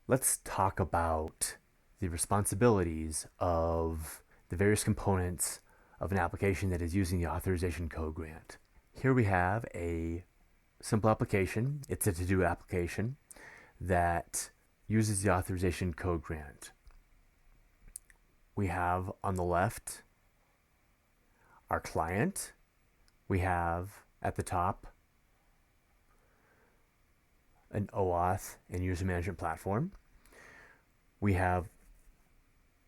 Let's talk about the responsibilities of the various components of an application that is using the authorization code grant. Here we have a simple application. It's a to-do application that uses the authorization code grant. We have on the left our client. We have at the top an OAuth and user management platform. We have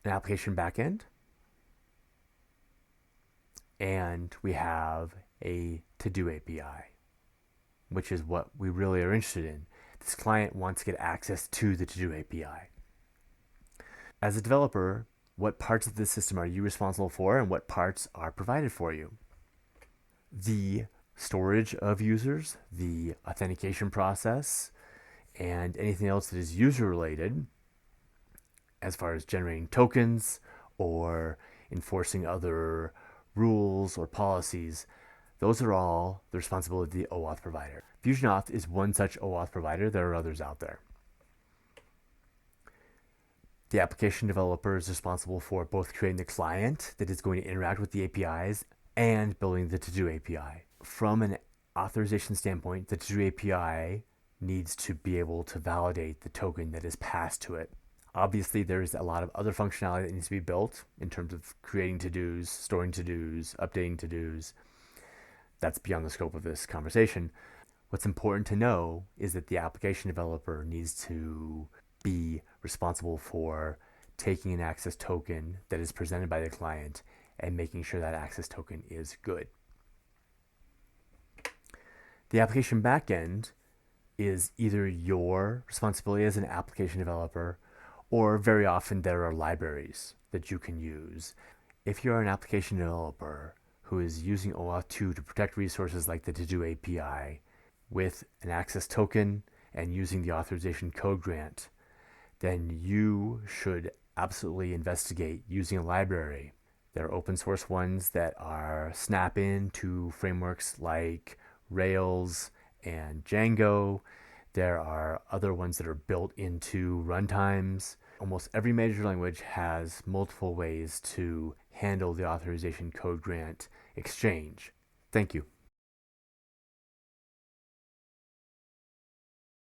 an application backend, and we have a to-do API, which is what we really are interested in. This client wants to get access to the to-do API. As a developer, what parts of the system are you responsible for and what parts are provided for you? The storage of users, the authentication process, and anything else that is user related, as far as generating tokens or enforcing other rules or policies, those are all the responsibility of the OAuth provider. FusionAuth is one such OAuth provider. There are others out there. The application developer is responsible for both creating the client that is going to interact with the APIs and building the to-do API. From an authorization standpoint, the to-do API needs to be able to validate the token that is passed to it. Obviously, there's a lot of other functionality that needs to be built in terms of creating to-dos, storing to-dos, updating to-dos. That's beyond the scope of this conversation. What's important to know is that the application developer needs to be responsible for taking an access token that is presented by the client and making sure that access token is good. The application backend is either your responsibility as an application developer, or very often there are libraries that you can use. If you're an application developer who is using OAuth 2 to protect resources like the to-do API with an access token and using the authorization code grant, then you should absolutely investigate using a library. There are open source ones that are snap-in to frameworks like Rails and Django. There are other ones that are built into runtimes. Almost every major language has multiple ways to handle the authorization code grant exchange. Thank you.